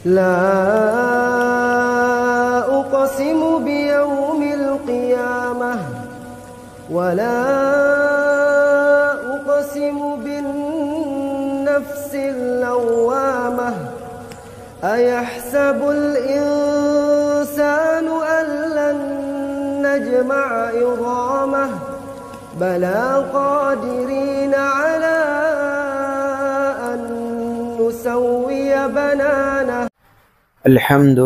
لا أقسم بيوم القيامة ولا أقسم بالنفس اللوامة أيحسب الإنسان أن لن نجمع عظامه بلى قادرين على أن نسوي بنانه الحمد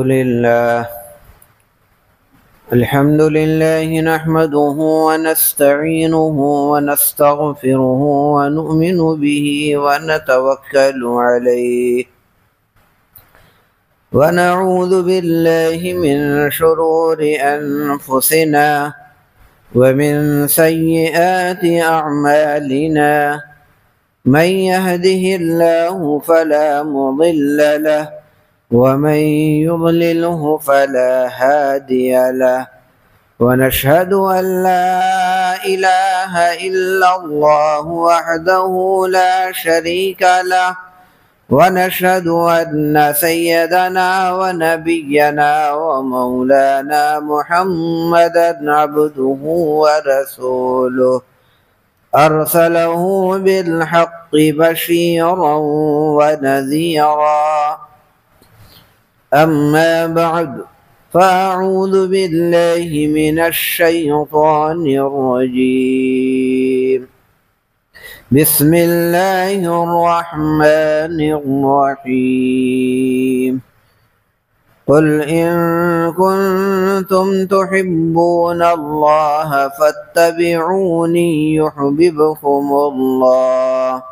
لله نحمده ونستعينه ونستغفره ونؤمن به ونتوكل عليه ونعوذ بالله من شرور أنفسنا ومن سيئات أعمالنا من يهده الله فلا مضل له ومن يضلله فلا هادي له ونشهد أن لا إله إلا الله وحده لا شريك له ونشهد أن سيدنا ونبينا ومولانا محمدا عبده ورسوله أرسله بالحق بشيرا ونذيرا أما بعد فأعوذ بالله من الشيطان الرجيم بسم الله الرحمن الرحيم قل إن كنتم تحبون الله فاتبعوني يحببكم الله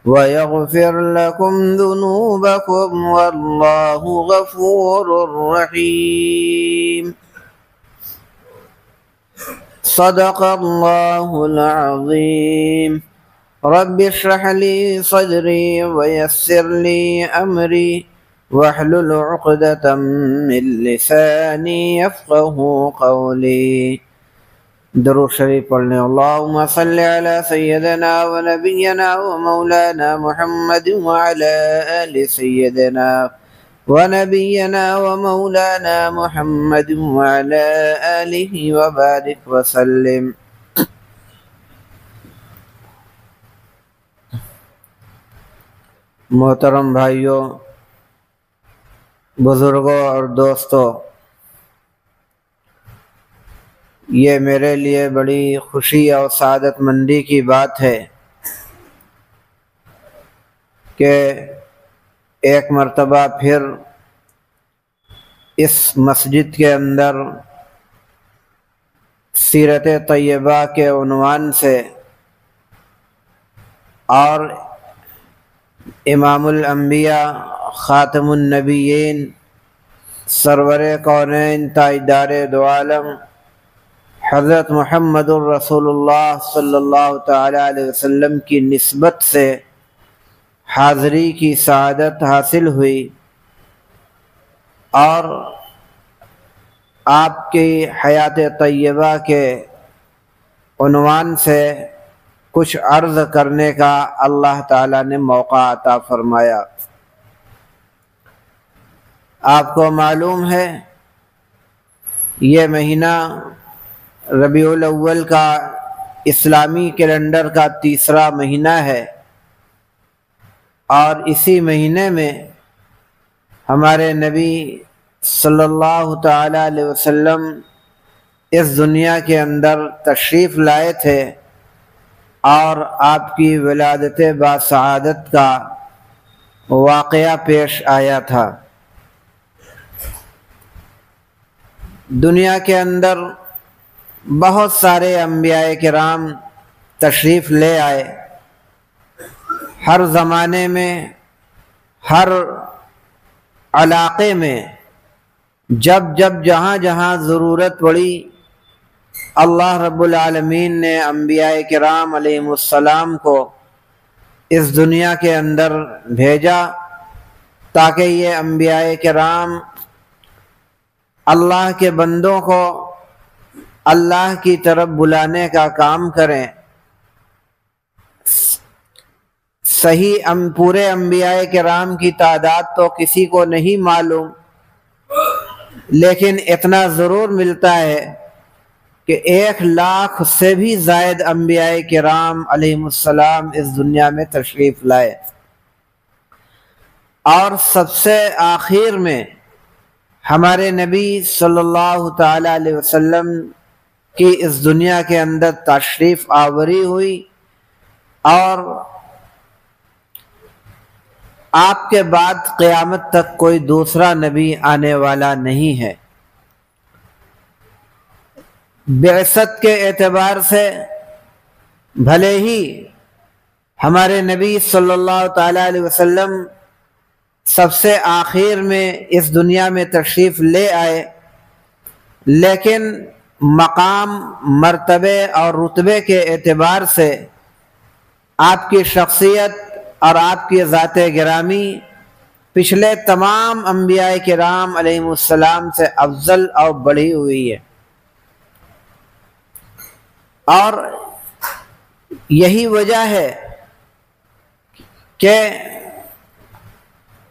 ويغفر لكم ذنوبكم والله غفور رحيم صدق الله العظيم رب اشرح لي صدري ويسر لي أمري واحلل عقدة من لساني يفقه قولي درود شریف پڑھنے اللہم صل علی سیدنا و نبینا و مولانا محمد وعلی آل سیدنا و نبینا و مولانا محمد وعلی آلہ وبارک وسلم۔ محترم بھائیوں، بزرگوں اور دوستوں، یہ میرے لیے بڑی خوشی اور سعادت مندی کی بات ہے کہ ایک مرتبہ پھر اس مسجد کے اندر سیرت طیبہ کے عنوان سے اور امام الانبیاء خاتم النبیین سرور کونین تاجدار دو عالم حضرت محمد الرسول اللہ صلی اللہ تعالی علیہ وسلم کی نسبت سے حاضری کی سعادت حاصل ہوئی اور آپ کی حیات طیبہ کے عنوان سے کچھ عرض کرنے کا اللہ تعالیٰ نے موقع عطا فرمایا۔ آپ کو معلوم ہے یہ مہینہ ربیع الاول کا اسلامی کیلنڈر کا تیسرا مہینہ ہے اور اسی مہینے میں ہمارے نبی صلی اللہ تعالی علیہ وسلم اس دنیا کے اندر تشریف لائے تھے اور آپ کی ولادت باسعادت کا واقعہ پیش آیا تھا۔ دنیا کے اندر بہت سارے انبیاء کرام تشریف لے آئے، ہر زمانے میں ہر علاقے میں جب جہاں جہاں ضرورت پڑی اللہ رب العالمین نے انبیاء کرام علیہ السلام کو اس دنیا کے اندر بھیجا تاکہ یہ انبیاء کرام اللہ کے بندوں کو اللہ کی طرف بلانے کا کام کریں، صحیح پورے انبیاء کرام کی تعداد تو کسی کو نہیں معلوم، لیکن اتنا ضرور ملتا ہے کہ 1,00,000 سے بھی زائد انبیاء کرام علیہم السلام اس دنیا میں تشریف لائے، اور سب سے آخر میں ہمارے نبی صلی اللہ تعالی علیہ وسلم کی اس دنیا کے اندر تشریف آوری ہوئی، اور آپ کے بعد قیامت تک کوئی دوسرا نبی آنے والا نہیں ہے۔ بعثت کے اعتبار سے بھلے ہی ہمارے نبی صلی اللہ تعالی علیہ وسلم سب سے آخر میں اس دنیا میں تشریف لے آئے، لیکن مقام، مرتبے اور رتبے کے اعتبار سے آپ کی شخصیت اور آپ کی ذات گرامی پچھلے تمام انبیاء کرام علیہم السلام سے افضل اور بڑھی ہوئی ہے، اور یہی وجہ ہے کہ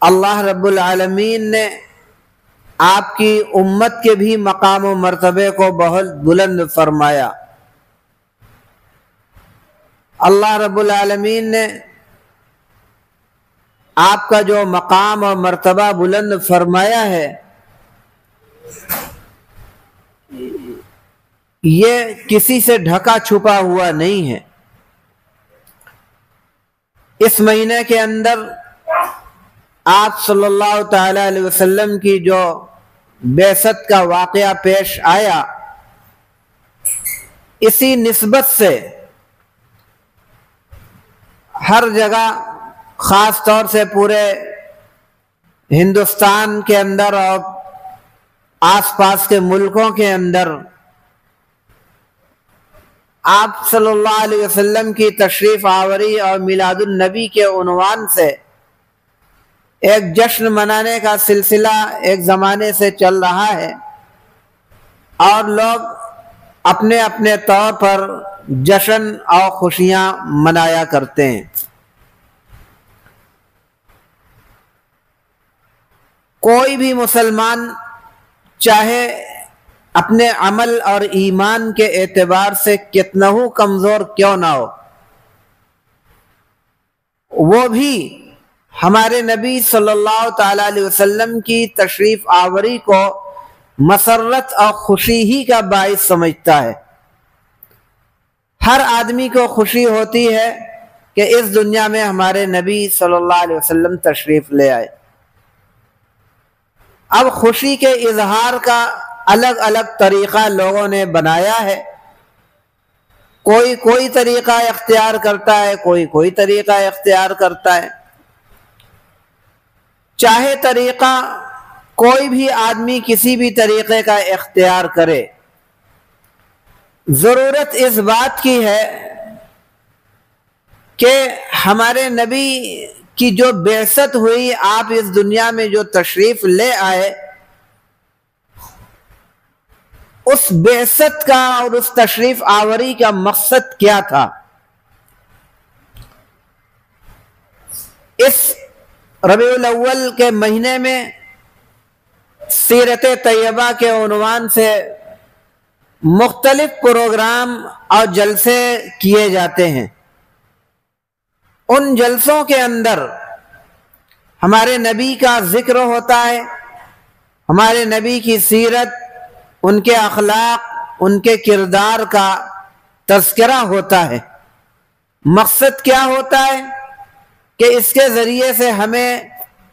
اللہ رب العالمین نے آپ کی امت کے بھی مقام و مرتبے کو بہت بلند فرمایا۔ اللہ رب العالمین نے آپ کا جو مقام اور مرتبہ بلند فرمایا ہے، یہ کسی سے ڈھکا چھپا ہوا نہیں ہے۔ اس مہینے کے اندر آپ صلی اللہ تعالی علیہ وسلم کی جو بعثت کا واقعہ پیش آیا، اسی نسبت سے ہر جگہ، خاص طور سے پورے ہندوستان کے اندر اور آس پاس کے ملکوں کے اندر، آپ صلی اللہ علیہ وسلم کی تشریف آوری اور میلاد النبی کے عنوان سے ایک جشن منانے کا سلسلہ ایک زمانے سے چل رہا ہے، اور لوگ اپنے اپنے طور پر جشن اور خوشیاں منایا کرتے ہیں۔ کوئی بھی مسلمان چاہے اپنے عمل اور ایمان کے اعتبار سے کتنا ہو کمزور کیوں نہ ہو، وہ بھی ہمارے نبی صلی اللہ تعالی علیہ وسلم کی تشریف آوری کو مسرت اور خوشی ہی کا باعث سمجھتا ہے۔ ہر آدمی کو خوشی ہوتی ہے کہ اس دنیا میں ہمارے نبی صلی اللہ علیہ وسلم تشریف لے آئے۔ اب خوشی کے اظہار کا الگ الگ طریقہ لوگوں نے بنایا ہے، کوئی کوئی طریقہ اختیار کرتا ہے، کوئی کوئی طریقہ اختیار کرتا ہے۔ چاہے طریقہ کوئی بھی آدمی کسی بھی طریقے کا اختیار کرے، ضرورت اس بات کی ہے کہ ہمارے نبی کی جو بعثت ہوئی، آپ اس دنیا میں جو تشریف لے آئے، اس بعثت کا اور اس تشریف آوری کا مقصد کیا تھا۔ اس ربیع الاول کے مہینے میں سیرت طیبہ کے عنوان سے مختلف پروگرام اور جلسے کیے جاتے ہیں۔ ان جلسوں کے اندر ہمارے نبی کا ذکر ہوتا ہے، ہمارے نبی کی سیرت، ان کے اخلاق، ان کے کردار کا تذکرہ ہوتا ہے۔ مقصد کیا ہوتا ہے کہ اس کے ذریعے سے ہمیں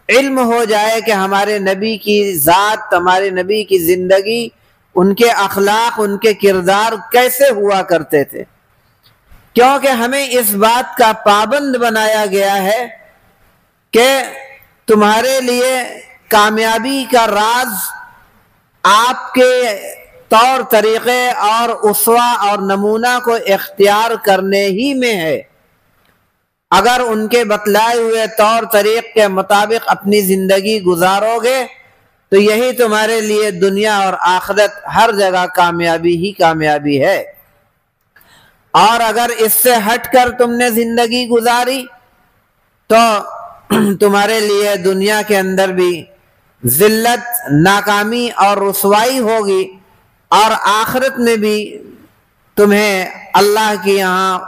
علم ہو جائے کہ ہمارے نبی کی ذات، ہمارے نبی کی زندگی، ان کے اخلاق، ان کے کردار کیسے ہوا کرتے تھے، کیونکہ ہمیں اس بات کا پابند بنایا گیا ہے کہ تمہارے لیے کامیابی کا راز آپ کے طور طریقے اور اسوہ اور نمونہ کو اختیار کرنے ہی میں ہے۔ اگر ان کے بتلائے ہوئے طور طریق کے مطابق اپنی زندگی گزارو گے تو یہی تمہارے لیے دنیا اور آخرت ہر جگہ کامیابی ہی کامیابی ہے، اور اگر اس سے ہٹ کر تم نے زندگی گزاری تو تمہارے لیے دنیا کے اندر بھی ذلت، ناکامی اور رسوائی ہوگی، اور آخرت میں بھی تمہیں اللہ کے یہاں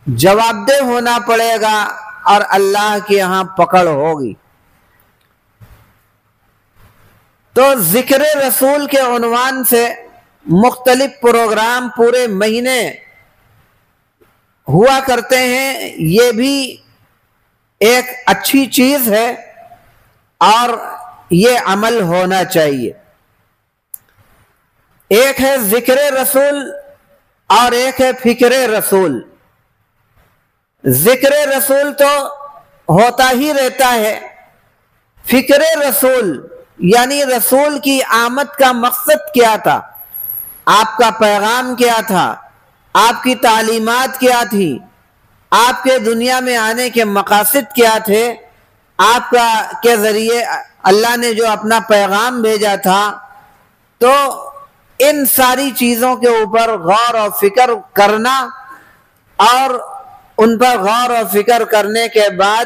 جواب دہ ہونا پڑے گا اور اللہ کے یہاں پکڑ ہوگی۔ تو ذکر رسول کے عنوان سے مختلف پروگرام پورے مہینے ہوا کرتے ہیں، یہ بھی ایک اچھی چیز ہے اور یہ عمل ہونا چاہیے۔ ایک ہے ذکر رسول اور ایک ہے فکر رسول۔ ذکر رسول تو ہوتا ہی رہتا ہے، فکر رسول یعنی رسول کی آمد کا مقصد کیا تھا، آپ کا پیغام کیا تھا، آپ کی تعلیمات کیا تھی، آپ کے دنیا میں آنے کے مقاصد کیا تھے، آپ کا کے ذریعے اللہ نے جو اپنا پیغام بھیجا تھا۔ تو ان ساری چیزوں کے اوپر غور و فکر کرنا، اور ان پر غور و فکر کرنے کے بعد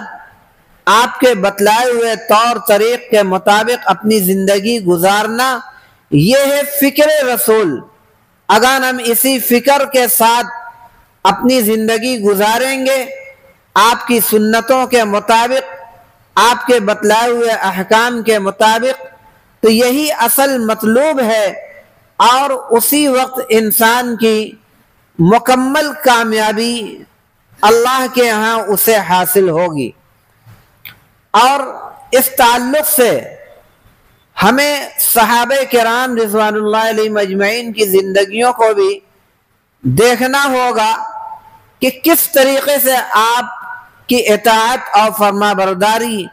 آپ کے بتلائے ہوئے طور طریق کے مطابق اپنی زندگی گزارنا، یہ ہے فکر رسول۔ اگر ہم اسی فکر کے ساتھ اپنی زندگی گزاریں گے، آپ کی سنتوں کے مطابق، آپ کے بتلائے ہوئے احکام کے مطابق، تو یہی اصل مطلوب ہے، اور اسی وقت انسان کی مکمل کامیابی اللہ کے ہاں اسے حاصل ہوگی۔ اور اس تعلق سے ہمیں صحابہ کرام رضوان اللہ علیہم اجمعین کی زندگیوں کو بھی دیکھنا ہوگا کہ کس طریقے سے آپ کی اطاعت اور فرما برداری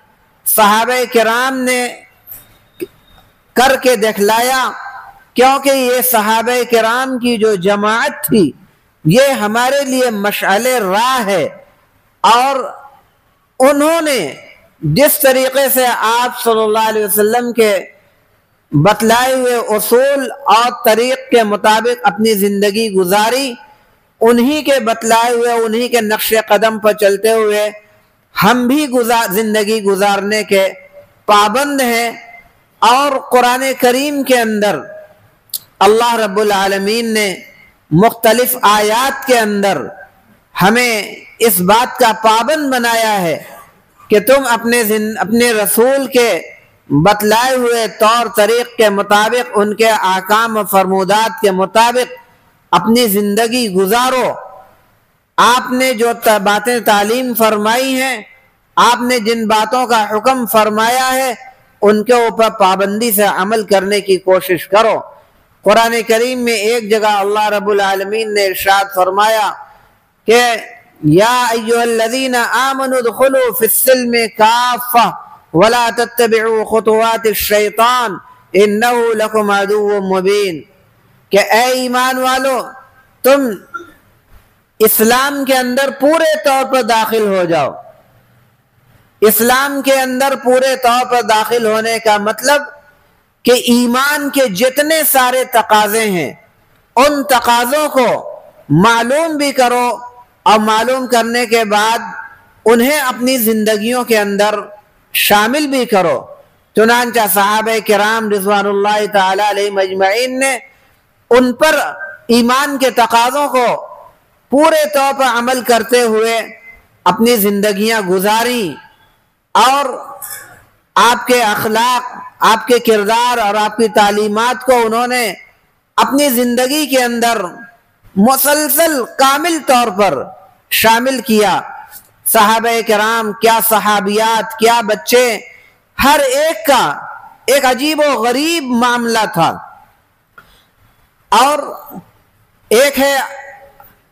صحابہ کرام نے کر کے دکھلایا، کیونکہ یہ صحابہ کرام کی جو جماعت تھی یہ ہمارے لیے مشعل راہ ہے، اور انہوں نے جس طریقے سے آپ صلی اللہ علیہ وسلم کے بتلائے ہوئے اصول اور طریق کے مطابق اپنی زندگی گزاری، انہی کے بتلائے ہوئے، انہی کے نقش قدم پر چلتے ہوئے ہم بھی زندگی گزارنے کے پابند ہیں۔ اور قرآن کریم کے اندر اللہ رب العالمین نے مختلف آیات کے اندر ہمیں اس بات کا پابند بنایا ہے کہ تم اپنے رسول کے بتلائے ہوئے طور طریق کے مطابق، ان کے احکام و فرمودات کے مطابق اپنی زندگی گزارو۔ آپ نے جو باتیں تعلیم فرمائی ہیں، آپ نے جن باتوں کا حکم فرمایا ہے، ان کے اوپر پابندی سے عمل کرنے کی کوشش کرو۔ قرآن کریم میں ایک جگہ اللہ رب العالمین نے ارشاد فرمایا کہ یا ایھا الذین آمنوا ادخلوا فی السلم کافہ ولا تتبعوا خطوات الشیطان انہ لکم عدو مبین، کہ اے ایمان والو، تم اسلام کے اندر پورے طور پر داخل ہو جاؤ۔ اسلام کے اندر پورے طور پر داخل ہونے کا مطلب کہ ایمان کے جتنے سارے تقاضے ہیں ان تقاضوں کو معلوم بھی کرو، اور معلوم کرنے کے بعد انہیں اپنی زندگیوں کے اندر شامل بھی کرو۔ چنانچہ صحابہ کرام رضوان اللہ تعالی علیہم اجمعین نے ان پر ایمان کے تقاضوں کو پورے طور پر عمل کرتے ہوئے اپنی زندگیاں گزاری، اور آپ کے اخلاق، آپ کے کردار اور آپ کی تعلیمات کو انہوں نے اپنی زندگی کے اندر مسلسل کامل طور پر شامل کیا۔ صحابہ کرام، کیا صحابیات، کیا بچے، ہر ایک کا ایک عجیب و غریب معاملہ تھا۔ اور ایک ہے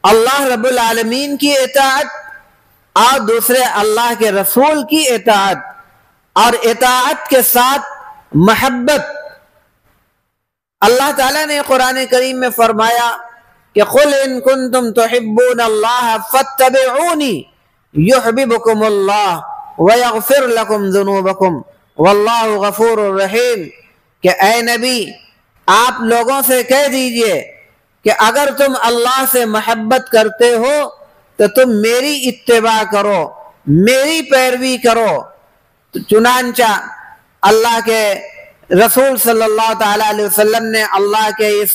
اللہ رب العالمین کی اطاعت، اور دوسرے اللہ کے رسول کی اطاعت، اور اطاعت کے ساتھ محبت۔ اللہ تعالیٰ نے قرآن کریم میں فرمایا کہ قل ان کنتم تحبون اللہ فاتبعونی یحببکم اللہ ویغفر لکم ذنوبکم واللہ غفور الرحیم، کہ اے نبی، آپ لوگوں سے کہہ دیجئے کہ اگر تم اللہ سے محبت کرتے ہو تو تم میری اتباع کرو، میری پیروی کرو۔ چنانچہ اللہ کے رسول صلی اللہ تعالیٰ علیہ وسلم نے اللہ کے اس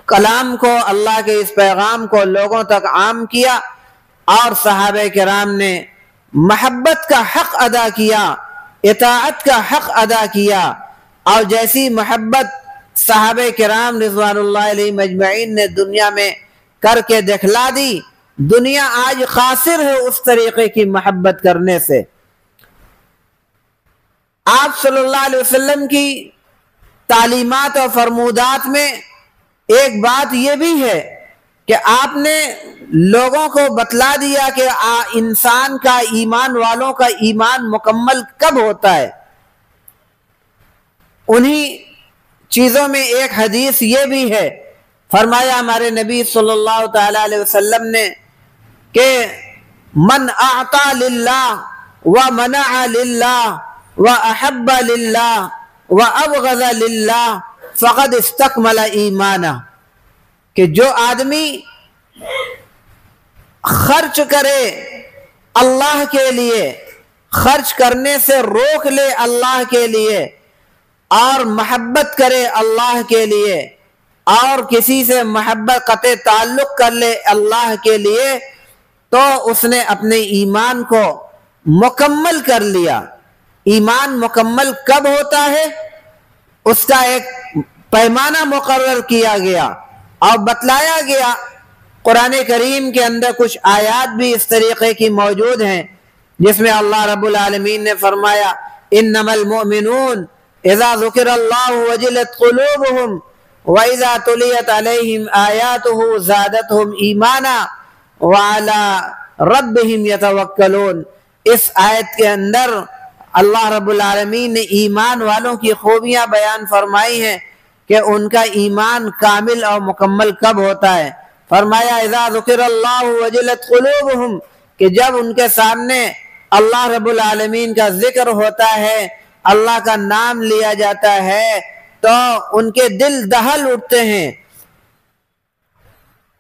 کلام کو، اللہ کے اس پیغام کو لوگوں تک عام کیا، اور صحابہ کرام نے محبت کا حق ادا کیا، اطاعت کا حق ادا کیا، اور جیسی محبت صحابہ کرام رضوان اللہ علیہ مجمعین نے دنیا میں کر کے دکھلا دی، دنیا آج قاصر ہے اس طریقے کی محبت کرنے سے۔ آپ صلی اللہ علیہ وسلم کی تعلیمات اور فرمودات میں ایک بات یہ بھی ہے کہ آپ نے لوگوں کو بتلا دیا کہ انسان کا، ایمان والوں کا ایمان مکمل کب ہوتا ہے۔ انہی چیزوں میں ایک حدیث یہ بھی ہے، فرمایا ہمارے نبی صلی اللہ تعالی علیہ وسلم نے کہ من اعطا للہ ومنع للہ واحب للہ وابغض للہ فقد استکمل ایمانہ، کہ جو آدمی خرچ کرے اللہ کے لیے، خرچ کرنے سے روک لے اللہ کے لیے، اور محبت کرے اللہ کے لیے، اور کسی سے محبت قطع تعلق کر لے اللہ کے لیے، تو اس نے اپنے ایمان کو مکمل کر لیا۔ ایمان مکمل کب ہوتا ہے؟ اس کا ایک پیمانہ مقرر کیا گیا اور بتلایا گیا۔ قرآن کریم کے اندر کچھ آیات بھی اس طریقے کی موجود ہیں جس میں اللہ رب العالمین نے فرمایا انما المؤمنون اذا ذکر اللہ وجلت قلوبهم واذا تلیت علیہم آیاتہ زادتہم ایمانا وعلی ربہم یتوکلون۔ اس آیت کے اندر اللہ رب العالمین نے ایمان والوں کی خوبیاں بیان فرمائی ہیں کہ ان کا ایمان کامل اور مکمل کب ہوتا ہے۔ فرمایا اذا ذکر اللہ وجلت قلوبہم، کہ جب ان کے سامنے اللہ رب العالمین کا ذکر ہوتا ہے، اللہ کا نام لیا جاتا ہے، تو ان کے دل دہل اٹھتے ہیں۔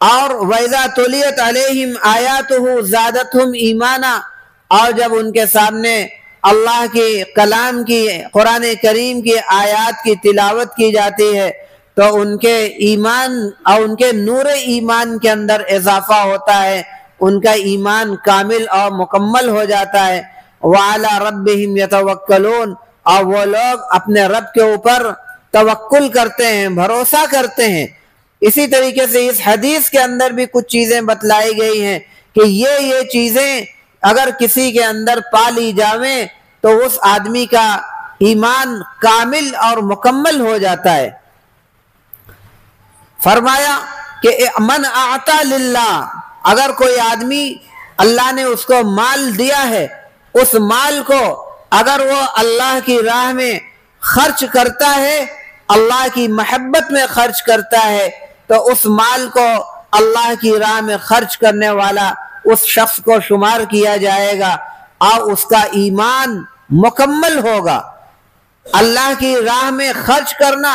اور وَإِذَا تُلِيَتْ عَلَيْهِمْ آيَاتُهُ زَادَتْهُمْ ایمانا، اور جب ان کے سامنے اللہ کی کلام کی، قرآن کریم کی آیات کی تلاوت کی جاتی ہے تو ان کے ایمان اور ان کے نور ایمان کے اندر اضافہ ہوتا ہے، ان کا ایمان کامل اور مکمل ہو جاتا ہے۔ وَعَلَىٰ رَبِّهِمْ يَتَوَكَّلُونَ، اور وہ لوگ اپنے رب کے اوپر توکل کرتے ہیں، بھروسہ کرتے ہیں۔ اسی طریقے سے اس حدیث کے اندر بھی کچھ چیزیں بتلائی گئی ہیں کہ یہ چیزیں اگر کسی کے اندر پا لی جاویں تو اس آدمی کا ایمان کامل اور مکمل ہو جاتا ہے۔ فرمایا کہ من اعطا للہ، اگر کوئی آدمی اللہ نے اس کو مال دیا ہے، اس مال کو اگر وہ اللہ کی راہ میں خرچ کرتا ہے، اللہ کی محبت میں خرچ کرتا ہے، تو اس مال کو اللہ کی راہ میں خرچ کرنے والا اس شخص کو شمار کیا جائے گا اور اس کا ایمان مکمل ہوگا۔ اللہ کی راہ میں خرچ کرنا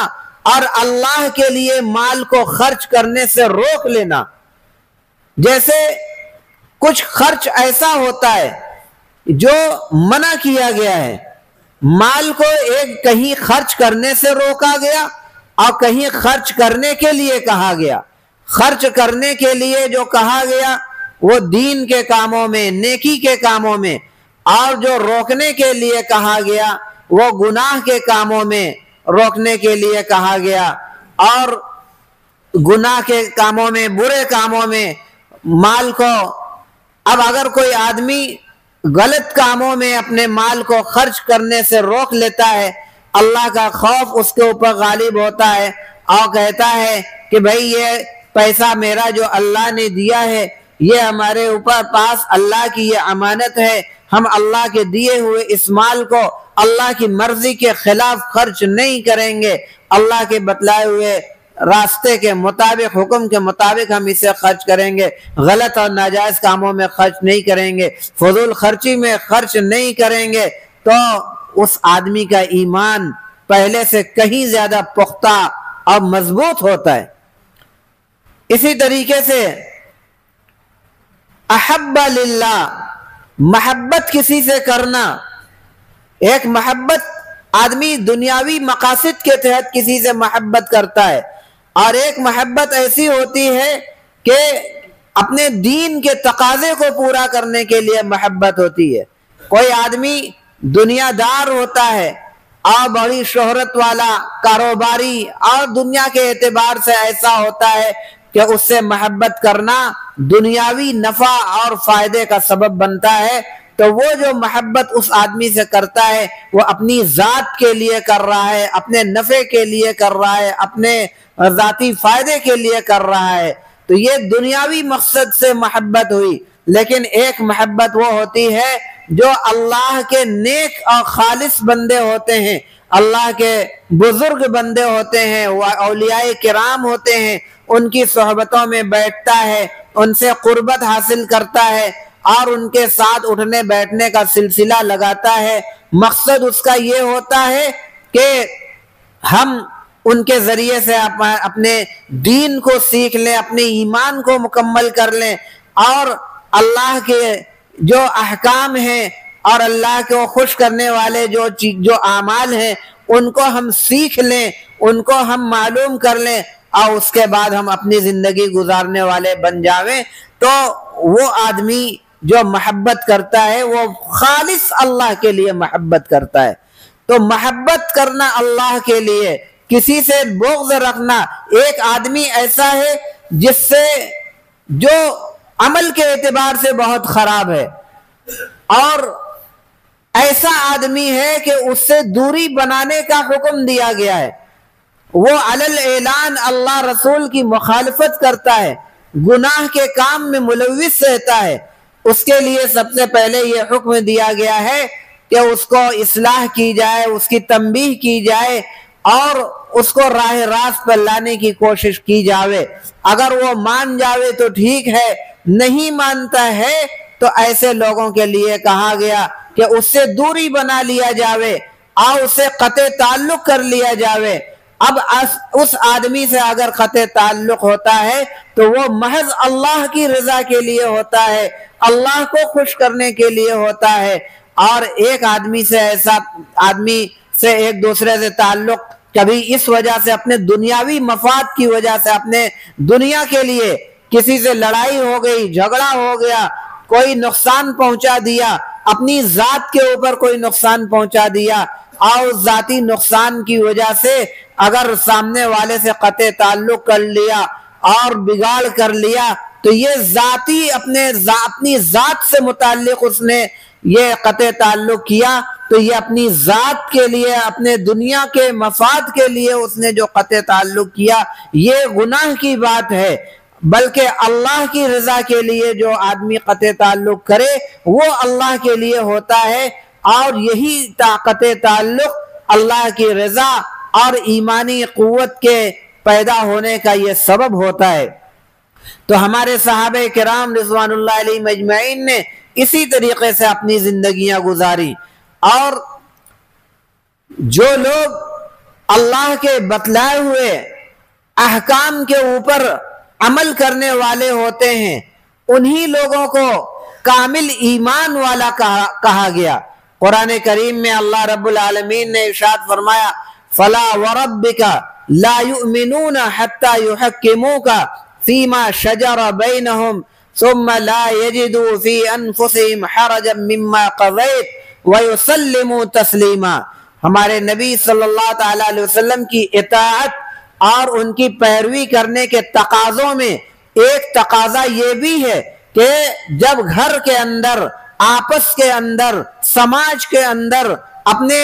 اور اللہ کے لیے مال کو خرچ کرنے سے روک لینا، جیسے کچھ خرچ ایسا ہوتا ہے جو منع کیا گیا ہے، مال کو ایک کہیں خرچ کرنے سے روکا گیا اور کہیں خرچ کرنے کے لیے کہا گیا۔ خرچ کرنے کے لیے جو کہا گیا وہ دین کے کاموں میں، نیکی کے کاموں میں، اور جو روکنے کے لیے کہا گیا وہ گناہ کے کاموں میں روکنے کے لیے کہا گیا، اور گناہ کے کاموں میں، برے کاموں میں مال کو۔ اب اگر کوئی آدمی غلط کاموں میں اپنے مال کو خرچ کرنے سے روک لیتا ہے، اللہ کا خوف اس کے اوپر غالب ہوتا ہے اور کہتا ہے کہ بھئی یہ پیسہ میرا جو اللہ نے دیا ہے، یہ ہمارے اوپر پاس اللہ کی یہ امانت ہے، ہم اللہ کے دیے ہوئے اس مال کو اللہ کی مرضی کے خلاف خرچ نہیں کریں گے، اللہ کے بتلائے ہوئے راستے کے مطابق، حکم کے مطابق ہم اسے خرچ کریں گے، غلط اور ناجائز کاموں میں خرچ نہیں کریں گے، فضول خرچی میں خرچ نہیں کریں گے، تو اس آدمی کا ایمان پہلے سے کہیں زیادہ پختہ اور مضبوط ہوتا ہے۔ اسی طریقے سے احب للہ، محبت کسی سے کرنا، ایک محبت آدمی دنیاوی مقاصد کے تحت کسی سے محبت کرتا ہے، اور ایک محبت ایسی ہوتی ہے کہ اپنے دین کے تقاضے کو پورا کرنے کے لیے محبت ہوتی ہے۔ کوئی آدمی دنیا دار ہوتا ہے اور بڑی شہرت والا، کاروباری اور دنیا کے اعتبار سے ایسا ہوتا ہے کہ اس سے محبت کرنا دنیاوی نفع اور فائدے کا سبب بنتا ہے، تو وہ جو محبت اس آدمی سے کرتا ہے وہ اپنی ذات کے لیے کر رہا ہے، اپنے نفع کے لیے کر رہا ہے، اپنے ذاتی فائدے کے لیے کر رہا ہے، تو یہ دنیاوی مقصد سے محبت ہوئی۔ لیکن ایک محبت وہ ہوتی ہے جو اللہ کے نیک اور خالص بندے ہوتے ہیں، اللہ کے بزرگ بندے ہوتے ہیں، وہ اولیاء کرام ہوتے ہیں، ان کی صحبتوں میں بیٹھتا ہے، ان سے قربت حاصل کرتا ہے اور ان کے ساتھ اٹھنے بیٹھنے کا سلسلہ لگاتا ہے۔ مقصد اس کا یہ ہوتا ہے کہ ہم ان کے ذریعے سے اپنے دین کو سیکھ لیں، اپنے ایمان کو مکمل کر لیں، اور اللہ کے جو احکام ہیں اور اللہ کو خوش کرنے والے جو اعمال ہیں ان کو ہم سیکھ لیں، ان کو ہم معلوم کر لیں، اور اس کے بعد ہم اپنی زندگی گزارنے والے بن جاویں۔ تو وہ آدمی جو محبت کرتا ہے وہ خالص اللہ کے لیے محبت کرتا ہے۔ تو محبت کرنا اللہ کے لیے، کسی سے بغض رکھنا، ایک آدمی ایسا ہے جس سے جو عمل کے اعتبار سے بہت خراب ہے، اور ایسا آدمی ہے کہ اس سے دوری بنانے کا حکم دیا گیا ہے، وہ علل اعلان اللہ رسول کی مخالفت کرتا ہے، گناہ کے کام میں ملوث رہتا ہے، اس کے لیے سب سے پہلے یہ حکم دیا گیا ہے کہ اس کو اصلاح کی جائے، اس کی تنبیہ کی جائے اور اس کو راہ راست پر لانے کی کوشش کی جاوے۔ اگر وہ مان جاوے تو ٹھیک ہے، نہیں مانتا ہے تو ایسے لوگوں کے لیے کہا گیا کہ اس سے دوری بنا لیا جاوے اور اس سے قطع تعلق کر لیا جاوے۔ اب اس آدمی سے اگر قطع تعلق ہوتا ہے تو وہ محض اللہ کی رضا کے لیے ہوتا ہے، اللہ کو خوش کرنے کے لیے ہوتا ہے، اور ایک آدمی سے ایک دوسرے سے تعلق کبھی اس وجہ سے اپنے دنیاوی مفاد کی وجہ سے، اپنے دنیا کے لیے کسی سے لڑائی ہو گئی، جھگڑا ہو گیا، کوئی نقصان پہنچا دیا، اپنی ذات کے اوپر کوئی نقصان پہنچا دیا، اور ذاتی نقصان کی وجہ سے اگر سامنے والے سے قطع تعلق کر لیا اور بگاڑ کر لیا تو یہ اپنی ذات سے متعلق اس نے یہ قطع تعلق کیا، تو یہ اپنی ذات کے لیے، اپنے دنیا کے مفاد کے لیے اس نے جو قطع تعلق کیا، یہ گناہ کی بات ہے۔ بلکہ اللہ کی رضا کے لیے جو آدمی قطع تعلق کرے وہ اللہ کے لیے ہوتا ہے، اور یہی قطع تعلق اللہ کی رضا اور ایمانی قوت کے پیدا ہونے کا یہ سبب ہوتا ہے۔ تو ہمارے صحابہ کرام رضوان اللہ علیہ مجمعین نے اسی طریقے سے اپنی زندگیاں گزاری، اور جو لوگ اللہ کے بتلائے ہوئے احکام کے اوپر عمل کرنے والے ہوتے ہیں انہی لوگوں کو کامل ایمان والا کہا گیا۔ قرآن کریم میں اللہ رب العالمین نے ارشاد فرمایا فَلَا وَرَبِّكَ لَا يُؤْمِنُونَ حَتَّى يُحَكِّمُوكَ فِي مَا شَجَرَ بَيْنَهُمْ ثُمَّ لَا يَجِدُوا فِي أَنفُسِهِمْ حَرَجًا مِّمَّا قَضَيْتَ وَيُسَلِّمُوا تَسْلِيمًا۔ ہمارے نبی صلی اللہ تعالیٰ علیہ وسلم کی اطاعت اور ان کی پیروی کرنے کے تقاضوں میں ایک تقاضا یہ بھی ہے کہ جب گھر کے اندر، آپس کے اندر، سماج کے اندر، اپنے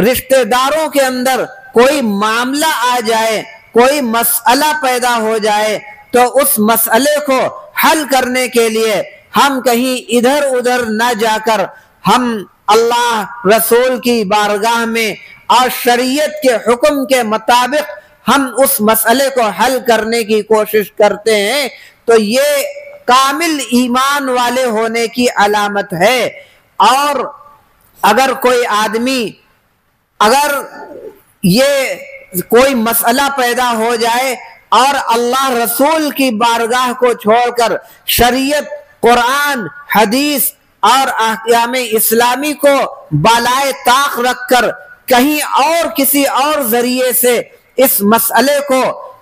رشتہ داروں کے اندر کوئی معاملہ آ جائے، کوئی مسئلہ پیدا ہو جائے تو اس مسئلے کو حل کرنے کے لیے ہم کہیں ادھر ادھر نہ جا کر ہم اللہ رسول کی بارگاہ میں اور شریعت کے حکم کے مطابق ہم اس مسئلے کو حل کرنے کی کوشش کرتے ہیں، تو یہ کامل ایمان والے ہونے کی علامت ہے۔ اور اگر کوئی آدمی یہ کوئی مسئلہ پیدا ہو جائے اور اللہ رسول کی بارگاہ کو چھوڑ کر شریعت، قرآن، حدیث اور احکام اسلامی کو بالائے طاق رکھ کر کہیں اور کسی اور ذریعے سے اس مسئلے کو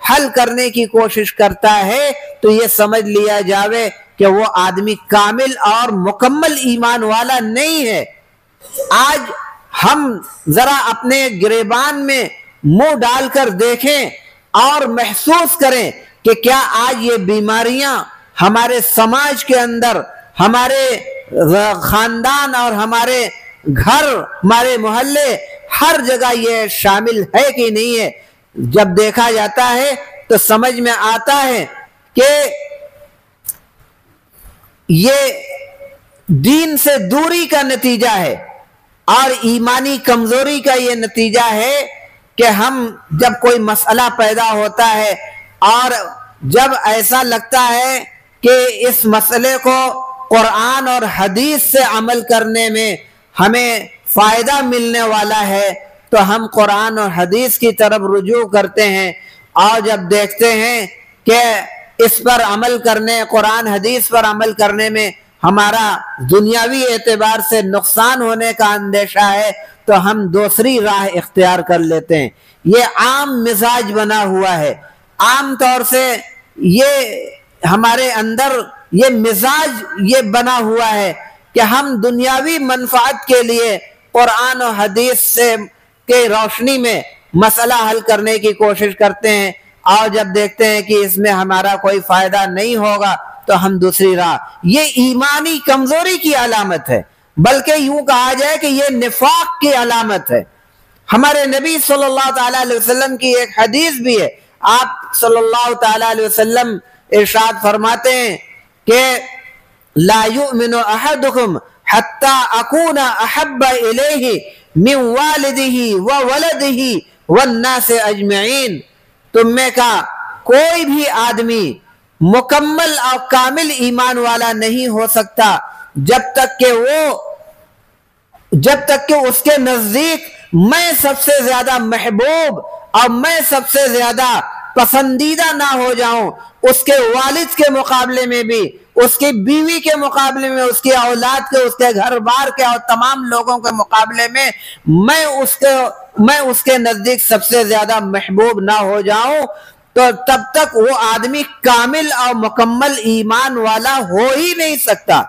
حل کرنے کی کوشش کرتا ہے تو یہ سمجھ لیا جاوے کہ وہ آدمی کامل اور مکمل ایمان والا نہیں ہے۔ آج ہم ذرا اپنے گریبان میں منہ ڈال کر دیکھیں اور محسوس کریں کہ کیا آج یہ بیماریاں ہمارے سماج کے اندر، ہمارے خاندان اور ہمارے گھر، ہمارے محلے، ہر جگہ یہ شامل ہے کہ نہیں ہے؟ جب دیکھا جاتا ہے تو سمجھ میں آتا ہے کہ یہ دین سے دوری کا نتیجہ ہے اور ایمانی کمزوری کا یہ نتیجہ ہے کہ ہم جب کوئی مسئلہ پیدا ہوتا ہے اور جب ایسا لگتا ہے کہ اس مسئلے کو قرآن اور حدیث سے عمل کرنے میں ہمیں فائدہ ملنے والا ہے تو ہم قرآن اور حدیث کی طرف رجوع کرتے ہیں، اور جب دیکھتے ہیں کہ اس پر عمل کرنے، قرآن حدیث پر عمل کرنے میں ہمارا دنیاوی اعتبار سے نقصان ہونے کا اندیشہ ہے تو ہم دوسری راہ اختیار کر لیتے ہیں۔ یہ عام مزاج بنا ہوا ہے، عام طور سے یہ ہمارے اندر یہ مزاج یہ بنا ہوا ہے کہ ہم دنیاوی منفعت کے لیے قرآن و حدیث سے کے روشنی میں مسئلہ حل کرنے کی کوشش کرتے ہیں، اور جب دیکھتے ہیں کہ اس میں ہمارا کوئی فائدہ نہیں ہوگا تو ہم دوسری راہ۔ یہ ایمانی کمزوری کی علامت ہے، بلکہ یوں کہا جائے کہ یہ نفاق کی علامت ہے۔ ہمارے نبی صلی اللہ تعالیٰ علیہ وسلم کی ایک حدیث بھی ہے، آپ صلی اللہ تعالیٰ علیہ وسلم ارشاد فرماتے ہیں کہ لا یؤمن احدکم حتی اکون احب الیہ من والدہ وولدہ والناس اجمعین، تم میں کا کوئی بھی آدمی مکمل اور کامل ایمان والا نہیں ہو سکتا جب تک کہ اس کے نزدیک میں سب سے زیادہ محبوب اور میں سب سے زیادہ پسندیدہ نہ ہو جاؤں، اس کے والد کے مقابلے میں بھی، اس کی بیوی کے مقابلے میں، اس کی اولاد کے، اس کے گھر بار کے اور تمام لوگوں کے مقابلے میں میں اس کے نزدیک سب سے زیادہ محبوب نہ ہو جاؤں، تو تب تک وہ آدمی کامل اور مکمل ایمان والا ہو ہی نہیں سکتا۔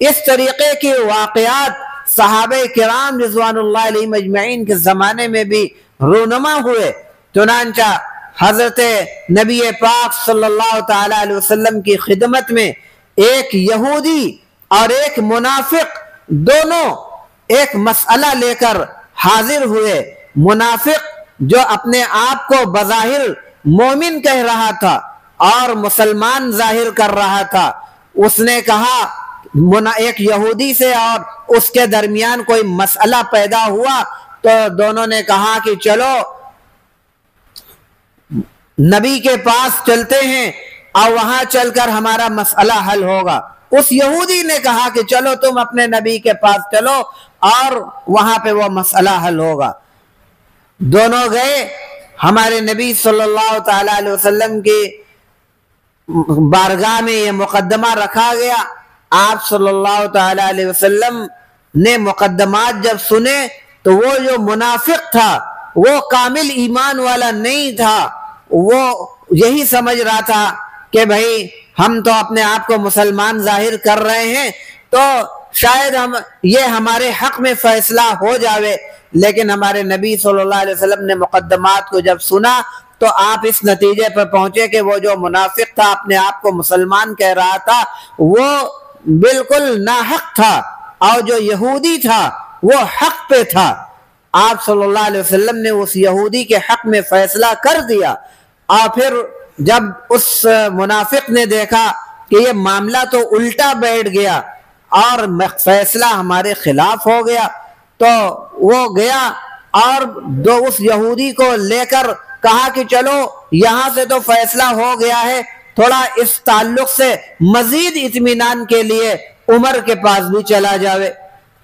اس طریقے کے واقعات صحابہ کرام رضوان اللہ علیہم اجمعین کے زمانے میں بھی رونما ہوئے۔ چنانچہ حضرت نبی پاک صلی اللہ تعالی علیہ وسلم کی خدمت میں ایک یہودی اور ایک منافق دونوں ایک مسئلہ لے کر حاضر ہوئے۔ منافق جو اپنے آپ کو بظاہر مومن کہہ رہا تھا اور مسلمان ظاہر کر رہا تھا، اس نے کہا ایک یہودی سے اور اس کے درمیان کوئی مسئلہ پیدا ہوا تو دونوں نے کہا کہ چلو نبی کے پاس چلتے ہیں اور وہاں چل کر ہمارا مسئلہ حل ہوگا۔ اس یہودی نے کہا کہ چلو تم اپنے نبی کے پاس چلو اور وہاں پہ وہ مسئلہ حل ہوگا۔ دونوں گئے، ہمارے نبی صلی اللہ تعالی علیہ وسلم کی بارگاہ میں یہ مقدمہ رکھا گیا۔ آپ صلی اللہ تعالی علیہ وسلم نے مقدمات جب سنے تو وہ جو منافق تھا وہ کامل ایمان والا نہیں تھا، وہ یہی سمجھ رہا تھا کہ بھائی ہم تو اپنے آپ کو مسلمان ظاہر کر رہے ہیں تو شاید یہ ہمارے حق میں فیصلہ ہو جاوے، لیکن ہمارے نبی صلی اللہ علیہ وسلم نے مقدمات کو جب سنا تو آپ اس نتیجے پر پہنچے کہ وہ جو منافق تھا اپنے آپ کو مسلمان کہہ رہا تھا وہ بالکل ناحق تھا، اور جو یہودی تھا وہ حق پہ تھا۔ آپ صلی اللہ علیہ وسلم نے اس یہودی کے حق میں فیصلہ کر دیا، اور پھر جب اس منافق نے دیکھا کہ یہ معاملہ تو الٹا بیٹھ گیا اور فیصلہ ہمارے خلاف ہو گیا تو وہ گیا اور اس یہودی کو لے کر کہا کہ چلو یہاں سے تو فیصلہ ہو گیا ہے، تھوڑا اس تعلق سے مزید اطمینان کے لیے عمر کے پاس بھی چلا جاوے۔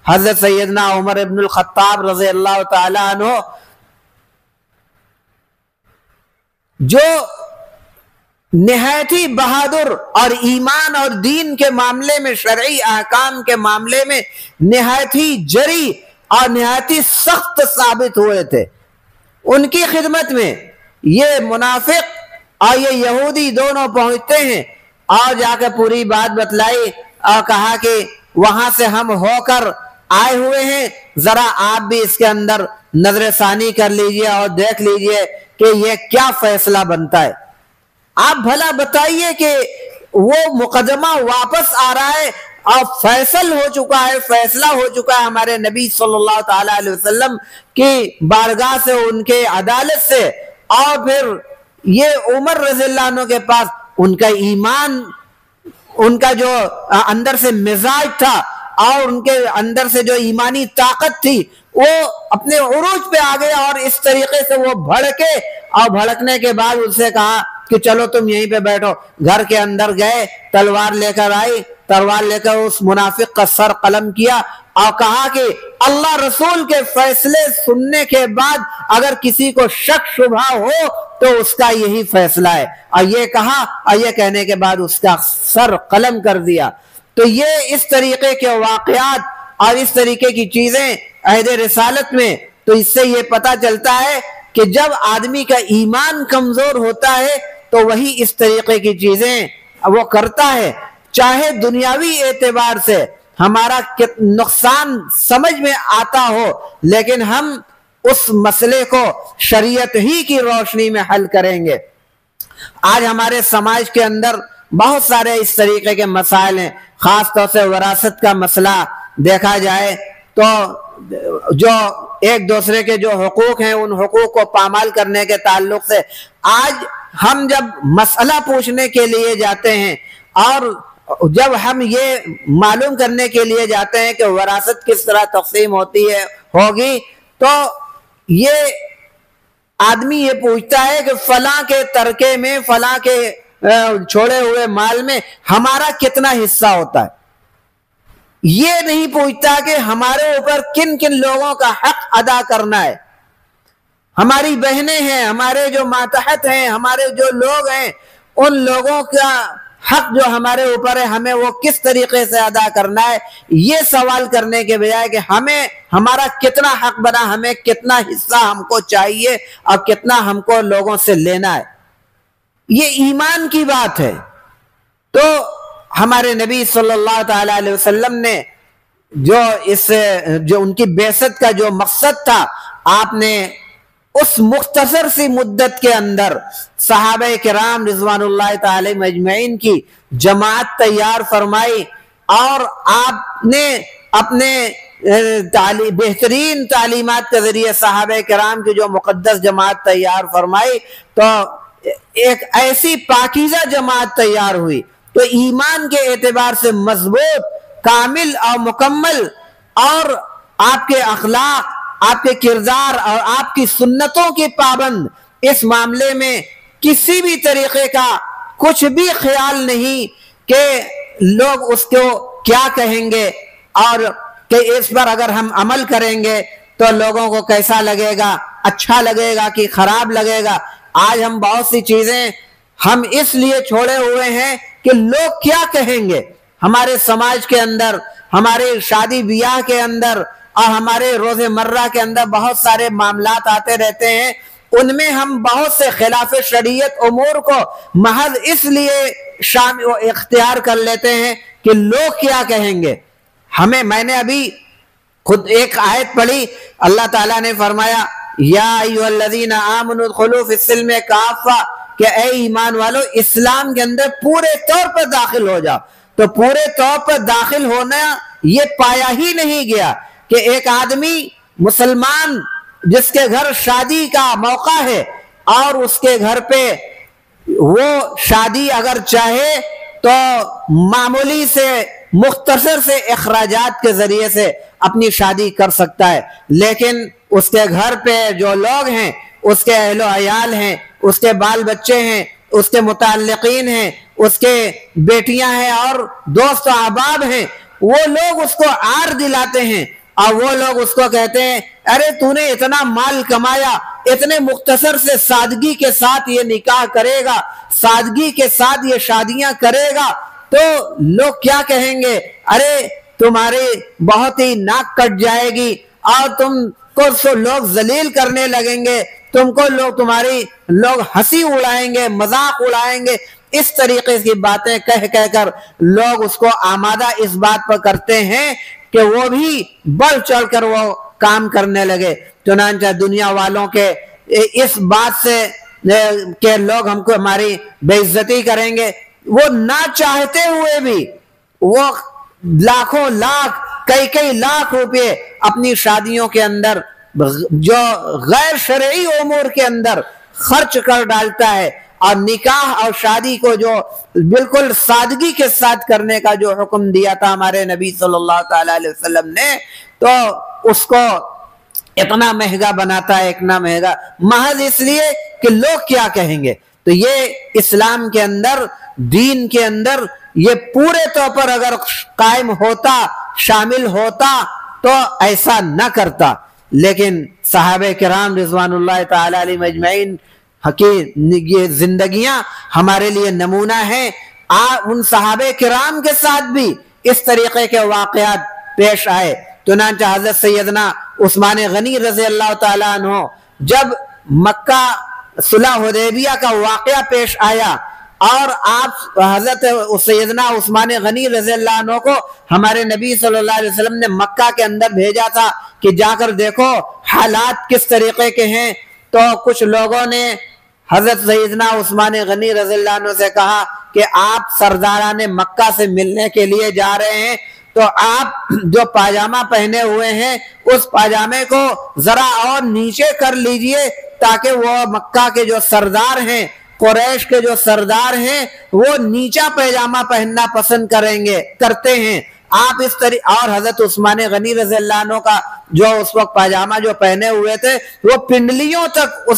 حضرت سیدنا عمر ابن الخطاب رضی اللہ تعالی عنہ جو نہایت ہی بہادر اور ایمان اور دین کے معاملے میں، شرعی احکام کے معاملے میں نہایت ہی جری اور نہایت ہی سخت ثابت ہوئے تھے۔ ان کی خدمت میں یہ منافق اور یہ یہودی دونوں پہنچتے ہیں اور جا کے پوری بات بتلائی اور کہا کہ وہاں سے ہم ہو کر آئے ہوئے ہیں، ذرا آپ بھی اس کے اندر نظر ثانی کر لیجئے اور دیکھ لیجئے کہ یہ کیا فیصلہ بنتا ہے۔ آپ بھلا بتائیے کہ وہ مقدمہ واپس آ رہا ہے اور فیصل ہو چکا ہے، فیصلہ ہو چکا ہے ہمارے نبی صلی اللہ تعالی علیہ وسلم کی بارگاہ سے، ان کے عدالت سے، اور پھر یہ عمر رضی اللہ عنہ کے پاس ان کا ایمان، ان کا جو اندر سے مزاج تھا اور ان کے اندر سے جو ایمانی طاقت تھی وہ اپنے عروج پہ آ گئے، اور اس طریقے سے وہ بھڑکے، اور بھڑکنے کے بعد اس سے کہا کہ چلو تم یہیں پہ بیٹھو۔ گھر کے اندر گئے، تلوار لے کر آئی، تلوار لے کر اس منافق کا سر قلم کیا اور کہا کہ اللہ رسول کے فیصلے سننے کے بعد اگر کسی کو شک شبہ ہو تو اس کا یہی فیصلہ ہے، اور یہ کہا، اور یہ کہنے کے بعد اس کا سر قلم کر دیا۔ تو یہ اس طریقے کے واقعات اور اس طریقے کی چیزیں عہد رسالت میں، تو اس سے یہ پتہ چلتا ہے کہ جب آدمی کا ایمان کمزور ہوتا ہے تو وہی اس طریقے کی چیزیں وہ کرتا ہے، چاہے دنیاوی اعتبار سے ہمارا نقصان سمجھ میں آتا ہو، لیکن ہم اس مسئلے کو شریعت ہی کی روشنی میں حل کریں گے۔ آج ہمارے سماج کے اندر بہت سارے اس طریقے کے مسائل ہیں، خاص طور سے وراثت کا مسئلہ دیکھا جائے تو جو ایک دوسرے کے جو حقوق ہیں ان حقوق کو پامال کرنے کے تعلق سے آج ہم جب مسئلہ پوچھنے کے لیے جاتے ہیں اور جب ہم یہ معلوم کرنے کے لیے جاتے ہیں کہ وراثت کس طرح تقسیم ہوگی تو یہ آدمی یہ پوچھتا ہے کہ فلاں کے ترکے میں، فلاں کے چھوڑے ہوئے مال میں ہمارا کتنا حصہ ہوتا ہے۔ یہ نہیں پوچھتا کہ ہمارے اوپر کن کن لوگوں کا حق ادا کرنا ہے۔ ہماری بہنیں ہیں، ہمارے جو ماتحت ہیں، ہمارے جو لوگ ہیں، ان لوگوں کا حق جو ہمارے اوپر ہے ہمیں وہ کس طریقے سے ادا کرنا ہے، یہ سوال کرنے کے بجائے کہ ہمیں ہمارا کتنا حق بنا، ہمیں کتنا حصہ ہم کو چاہیے اور کتنا ہم کو لوگوں سے لینا ہے، یہ ایمان کی بات ہے۔ تو ہمارے نبی صلی اللہ تعالی علیہ وسلم نے جو ان کی بعثت کا جو مقصد تھا، آپ نے اس مختصر سی مدت کے اندر صحابہ کرام رضوان اللہ تعالی مجمعین کی جماعت تیار فرمائی، اور آپ نے اپنے بہترین تعلیمات کے ذریعے صحابہ کرام کی جو مقدس جماعت تیار فرمائی تو ایک ایسی پاکیزہ جماعت تیار ہوئی تو ایمان کے اعتبار سے مضبوط، کامل اور مکمل، اور آپ کے اخلاق، آپ کے کردار اور آپ کی سنتوں کے پابند، اس معاملے میں کسی بھی طریقے کا کچھ بھی خیال نہیں کہ لوگ اس کو کیا کہیں گے اور کہ اس پر اگر ہم عمل کریں گے تو لوگوں کو کیسا لگے گا، اچھا لگے گا کہ خراب لگے گا۔ آج ہم بہت سی چیزیں ہم اس لیے چھوڑے ہوئے ہیں کہ لوگ کیا کہیں گے۔ ہمارے سماج کے اندر، ہمارے شادی بیاہ کے اندر اور ہمارے روز مرہ کے اندر بہت سارے معاملات آتے رہتے ہیں، ان میں ہم بہت سے خلاف شریعت امور کو محض اس لیے اختیار کر لیتے ہیں کہ لوگ کیا کہیں گے۔ میں نے ابھی خود ایک آیت پڑھی، اللہ تعالیٰ نے فرمایا یا ایھا الذین آمنوا ادخلوا فی السلم کافہ، کہ اے ایمان والو اسلام کے اندر پورے طور پر داخل ہو جاؤ۔ تو پورے طور پر داخل ہونا یہ پایا ہی نہیں گیا کہ ایک آدمی مسلمان جس کے گھر شادی کا موقع ہے اور اس کے گھر پہ وہ شادی اگر چاہے تو معمولی سے مختصر سے اخراجات کے ذریعے سے اپنی شادی کر سکتا ہے، لیکن اس کے گھر پہ جو لوگ ہیں، اس کے اہل و عیال ہیں، اس کے بال بچے ہیں، اس کے متعلقین ہیں، اس کے بیٹیاں ہیں اور دوست و احباب ہیں، وہ لوگ اس کو عار دلاتے ہیں اور وہ لوگ اس کو کہتے ہیں ارے تو نے اتنا مال کمایا، اتنے مختصر سے سادگی کے ساتھ یہ نکاح کرے گا، سادگی کے ساتھ یہ شادیاں کرے گا، تو لوگ کیا کہیں گے؟ ارے تمہاری بہت ہی ناک کٹ جائے گی اور تم کو لوگ ذلیل کرنے لگیں گے، تم کو لوگ ہنسی اڑائیں گے، مذاق اڑائیں گے۔ اس طریقے کی باتیں کہہ کر لوگ اس کو آمادہ اس بات پر کرتے ہیں کہ وہ بھی بڑھ چڑھ کر وہ کام کرنے لگے۔ چنانچہ دنیا والوں کے اس بات سے کہ لوگ ہم کو ہماری بے عزتی کریں گے، وہ نہ چاہتے ہوئے بھی وہ لاکھوں لاکھ کئی لاکھ روپے اپنی شادیوں کے اندر جو غیر شرعی امور کے اندر خرچ کر ڈالتا ہے، اور نکاح اور شادی کو جو بالکل سادگی کے ساتھ کرنے کا جو حکم دیا تھا ہمارے نبی صلی اللہ تعالی علیہ وسلم نے، تو اس کو اتنا مہنگا بناتا ہے، اتنا مہنگا، محض اس لیے کہ لوگ کیا کہیں گے۔ تو یہ اسلام کے اندر، دین کے اندر یہ پورے طور پر اگر قائم ہوتا، شامل ہوتا تو ایسا نہ کرتا۔ لیکن صحابہ کرام رضوان اللہ تعالی علیہم اجمعین یہ زندگیاں ہمارے لیے نمونہ ہیں۔ ان صحابہ کرام کے ساتھ بھی اس طریقے کے واقعات پیش آئے۔ چنانچہ حضرت سیدنا عثمان غنی رضی اللہ تعالیٰ عنہ جب مکہ صلح حدیبیہ کا واقعہ پیش آیا اور آپ حضرت سیدنا عثمان غنی رضی اللہ عنہ کو ہمارے نبی صلی اللہ علیہ وسلم نے مکہ کے اندر بھیجا تھا کہ جا کر دیکھو حالات کس طریقے کے ہیں، تو کچھ لوگوں نے حضرت سیدنا عثمان غنی رضی اللہ عنہ سے کہا کہ آپ سرداران مکہ سے ملنے کے لیے جا رہے ہیں، تو آپ جو پاجامہ پہنے ہوئے ہیں اس پاجامے کو ذرا اور نیچے کر لیجئے تاکہ وہ مکہ کے جو سردار ہیں، قریش کے جو سردار ہیں، وہ نیچا پاجامہ پہننا پسند کرتے ہیں۔ آپ اس طریقے، اور حضرت عثمان غنی رضی اللہ عنہ کا جو اس وقت پاجامہ جو پہنے ہوئے تھے وہ پنڈلیوں تک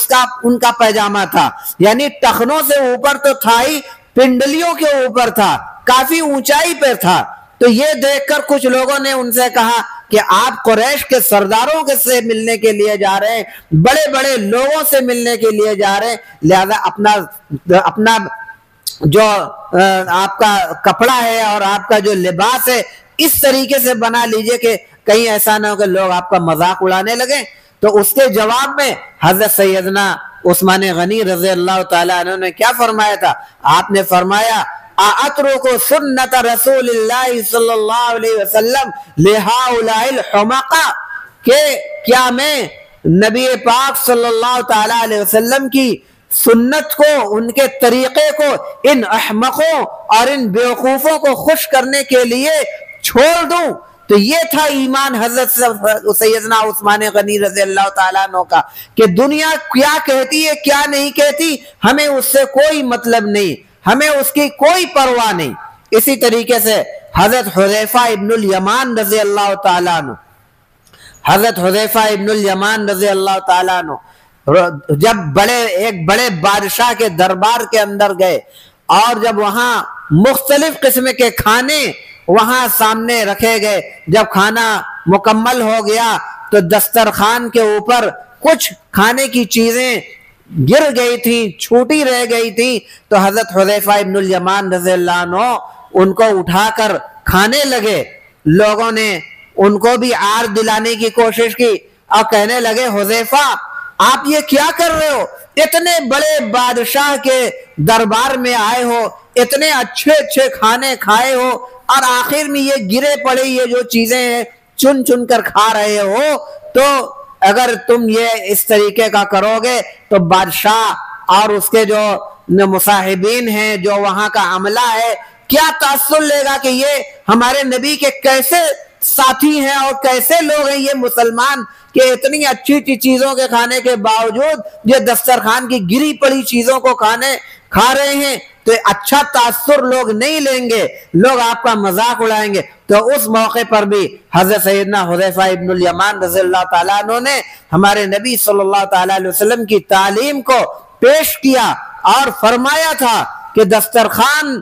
ان کا پاجامہ تھا، یعنی ٹخنوں سے اوپر تو تھا ہی، پنڈلیوں کے اوپر تھا، کافی اونچائی پہ تھا۔ تو یہ دیکھ کر کچھ لوگوں نے ان سے کہا کہ آپ قریش کے سرداروں سے ملنے کے لیے جا رہے ہیں، بڑے بڑے لوگوں سے ملنے کے لیے جا رہے ہیں، لہذا اپنا جو آپ کا کپڑا ہے اور آپ کا جو لباس ہے اس طریقے سے بنا لیجئے کہ کہیں ایسا نہ ہو کہ لوگ آپ کا مذاق اڑانے لگیں۔ تو اس کے جواب میں حضرت سیدنا عثمان غنی رضی اللہ تعالیٰ عنہ نے کیا فرمایا تھا؟ آپ نے فرمایا اَأَتْرُكُ سُنَّةَ رسول اللہ صلی اللہ علیہ وسلم لِهَؤُلَاءِ الْحُمَقَاءِ، کہ کیا میں نبی پاک صلی اللہ تعالیٰ علیہ وسلم کی سنت کو، ان کے طریقے کو ان احمقوں اور ان بیوقوفوں کو خوش کرنے کے لیے چھوڑ دوں؟ تو یہ تھا ایمان حضرت سیدنا عثمان غنی رضی اللہ تعالیٰ عنہ کا کہ دنیا کیا کہتی ہے کیا نہیں کہتی، ہمیں اس سے کوئی مطلب نہیں، ہمیں اس کی کوئی پرواہ نہیں۔ اسی طریقے سے حضرت حذیفہ ابن الیمان رضی اللہ تعالیٰ عنہ، حضرت حذیفہ ابن الیمان رضی اللہ تعالیٰ عنہ جب ایک بڑے بادشاہ کے دربار کے اندر گئے اور جب وہاں مختلف قسم کے کھانے وہاں سامنے رکھے گئے، جب کھانا مکمل ہو گیا تو دسترخوان کے اوپر کچھ کھانے کی چیزیں گر گئی تھیں، چھوٹی رہ گئی تھیں، تو حضرت حذیفہ ابن الیمان رضی اللہ عنہ ان کو اٹھا کر کھانے لگے۔ لوگوں نے ان کو بھی عار دلانے کی کوشش کی اور کہنے لگے حذیفہ آپ یہ کیا کر رہے ہو؟ اتنے بڑے بادشاہ کے دربار میں آئے ہو، اتنے اچھے اچھے کھانے کھائے ہو، اور آخر میں یہ گرے پڑے یہ جو چیزیں ہیں چن چن کر کھا رہے ہو، تو اگر تم یہ اس طریقے کا کرو گے تو بادشاہ اور اس کے جو مصاحبین ہیں، جو وہاں کا عملہ ہے، کیا تاثر لے گا کہ یہ ہمارے نبی کے کیسے ساتھی ہیں اور کیسے لوگ ہیں یہ مسلمان کہ اتنی اچھی اچھی چیزوں کے کھانے کے باوجود یہ دسترخوان کی گری پڑی چیزوں کو کھا رہے ہیں، تو اچھا تاثر لوگ نہیں لیں گے، لوگ آپ کا مذاق اڑائیں گے۔ تو اس موقع پر بھی حضرت سیدنا حذیفہ ابن الیمان رضی اللہ تعالیٰ عنہ نے ہمارے نبی صلی اللہ تعالیٰ علیہ وسلم کی تعلیم کو پیش کیا اور فرمایا تھا کہ دسترخوان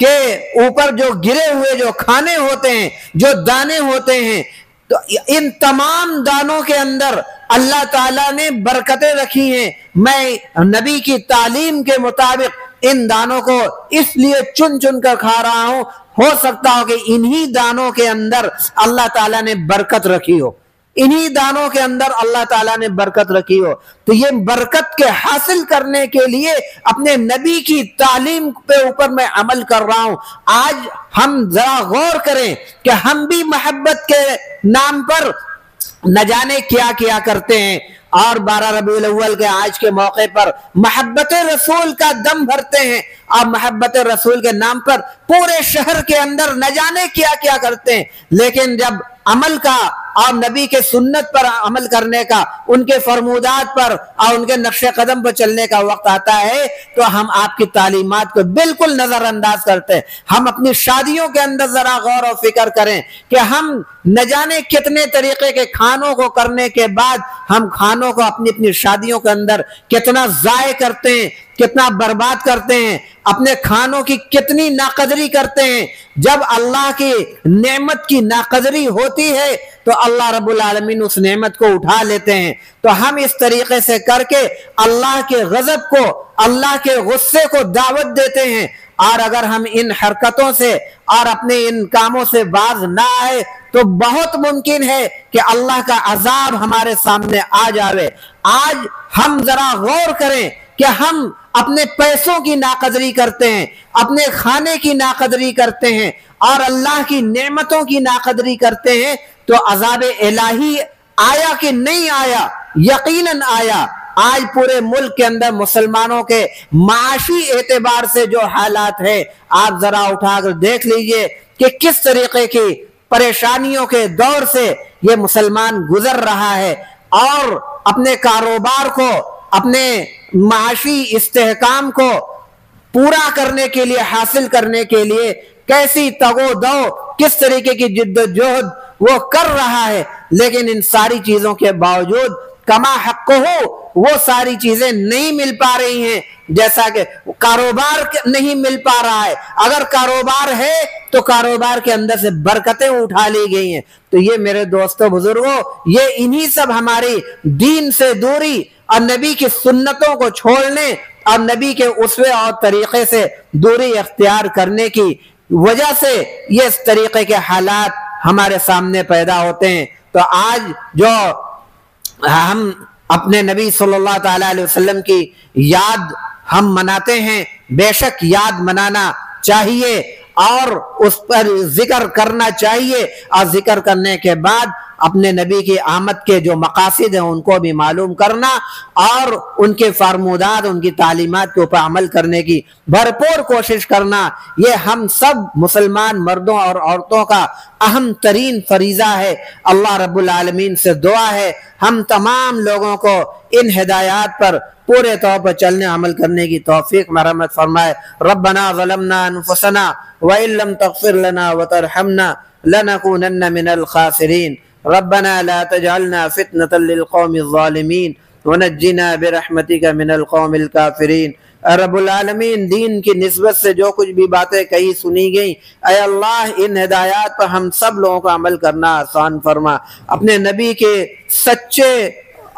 کے اوپر جو گرے ہوئے جو کھانے ہوتے ہیں، جو دانے ہوتے ہیں، تو ان تمام دانوں کے اندر اللہ تعالیٰ نے برکتیں رکھی ہیں۔ میں نبی کی تعلیم کے مطابق ان دانوں کو اس لیے چن چن کر کھا رہا ہوں، ہو سکتا ہو کہ انہی دانوں کے اندر اللہ تعالیٰ نے برکت رکھی ہو، انہی دانوں کے اندر اللہ تعالیٰ نے برکت رکھی ہو۔ تو یہ برکت کے حاصل کرنے کے لیے اپنے نبی کی تعلیم پہ اوپر میں عمل کر رہا ہوں۔ آج ہم ذرا غور کریں کہ ہم بھی محبت کے نام پر نہ جانے کیا کیا کرتے ہیں، اور 12 ربیع الاول کے آج کے موقع پر محبت رسول کا دم بھرتے ہیں، اور محبت رسول کے نام پر پورے شہر کے اندر نہ جانے کیا کیا کرتے ہیں۔ لیکن جب عمل کا اور نبی کے سنت پر عمل کرنے کا، ان کے فرمودات پر اور ان کے نقش قدم پر چلنے کا وقت آتا ہے تو ہم آپ کی تعلیمات کو بالکل نظر انداز کرتے ہیں۔ ہم اپنی شادیوں کے اندر ذرا غور و فکر کریں کہ ہم نہ جانے کتنے طریقے کے کھانوں کو کرنے کے بعد ہم کھانوں کو اپنی شادیوں کے اندر کتنا ضائع کرتے ہیں، کتنا برباد کرتے ہیں، اپنے کھانوں کی کتنی ناقدری کرتے ہیں۔ جب اللہ کی نعمت کی ناقدری ہوتی ہے تو اللہ رب العالمین اس نعمت کو اٹھا لیتے ہیں۔ تو ہم اس طریقے سے کر کے اللہ کے غضب کو، اللہ کے غصے کو دعوت دیتے ہیں، اور اگر ہم ان حرکتوں سے اور اپنے ان کاموں سے باز نہ آئے تو بہت ممکن ہے کہ اللہ کا عذاب ہمارے سامنے آ جاوے۔ آج ہم ذرا غور کریں کہ ہم اپنے پیسوں کی ناقدری کرتے ہیں، اپنے کھانے کی ناقدری کرتے ہیں، اور اللہ کی نعمتوں کی ناقدری کرتے ہیں، تو عذاب الہی آیا کہ نہیں آیا؟ یقیناً آیا۔ آج پورے ملک کے اندر مسلمانوں کے معاشی اعتبار سے جو حالات ہیں، آپ ذرا اٹھا کر دیکھ لیجئے کہ کس طریقے کی پریشانیوں کے دور سے یہ مسلمان گزر رہا ہے، اور اپنے کاروبار کو، اپنے معاشی استحکام کو پورا کرنے کے لیے، حاصل کرنے کے لیے کیسی تگ و دو، کس طریقے کی جد و جہد وہ کر رہا ہے۔ لیکن ان ساری چیزوں کے باوجود کما حق ہو وہ ساری چیزیں نہیں مل پا رہی ہیں، جیسا کہ کاروبار نہیں مل پا رہا ہے۔ اگر کاروبار ہے تو کاروبار کے اندر سے برکتیں اٹھا لی گئی ہیں۔ تو یہ میرے دوستوں بزرگوں، یہ انہی سب ہماری دین سے دوری اور نبی کی سنتوں کو چھوڑنے اور نبی کے اسوے اور طریقے سے دوری اختیار کرنے کی وجہ سے یہ اس طریقے کے حالات ہمارے سامنے پیدا ہوتے ہیں۔ تو آج جو ہم اپنے نبی صلی اللہ تعالی علیہ وسلم کی یاد ہم مناتے ہیں، بے شک یاد منانا چاہیے اور اس پر ذکر کرنا چاہیے، اور ذکر کرنے کے بعد اپنے نبی کی آمد کے جو مقاصد ہیں ان کو بھی معلوم کرنا، اور ان کے فرمودات، ان کی تعلیمات کے اوپر عمل کرنے کی بھرپور کوشش کرنا، یہ ہم سب مسلمان مردوں اور عورتوں کا اہم ترین فریضہ ہے۔ اللہ رب العالمین سے دعا ہے ہم تمام لوگوں کو ان ہدایات پر پورے طور پر چلنے عمل کرنے کی توفیق مرحمت فرمائے۔ ربنا ظلمنا انفسنا وإن لم تغفر لنا وترحمنا لنكونن من الخاسرين ربنا لا تجعلنا فتنة للقوم الظالمين ونجنا برحمتك من القوم الكافرين۔ اے رب العالمین، دین کی نسبت سے جو کچھ بھی باتیں کہی سنی گئیں، اے اللہ ان ہدایات پر ہم سب لوگوں کا عمل کرنا آسان فرما، اپنے نبی کے سچے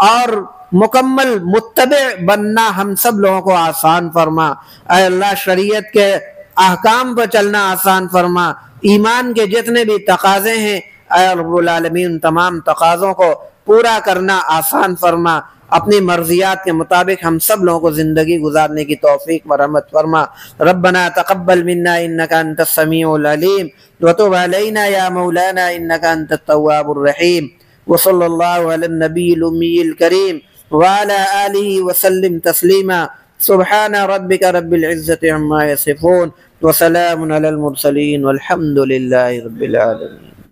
اور مکمل متبع بننا ہم سب لوگوں کو آسان فرما۔ اے اللہ شریعت کے احکام پر چلنا آسان فرما، ایمان کے جتنے بھی تقاضے ہیں اے رب العالمین تمام تقاضوں کو پورا کرنا آسان فرما، اپنی مرضیات کے مطابق ہم سب لوگوں کو زندگی گزارنے کی توفیق مرحمت فرما۔ ربنا تقبل منا انك انت السميع العليم وتب علينا يا مولانا انك انت التواب الرحيم وصلى الله على النبي الامي الكريم وعلى آله وسلم تسليما سبحان ربك رب العزة عما يصفون وسلام على المرسلين والحمد لله رب العالمين۔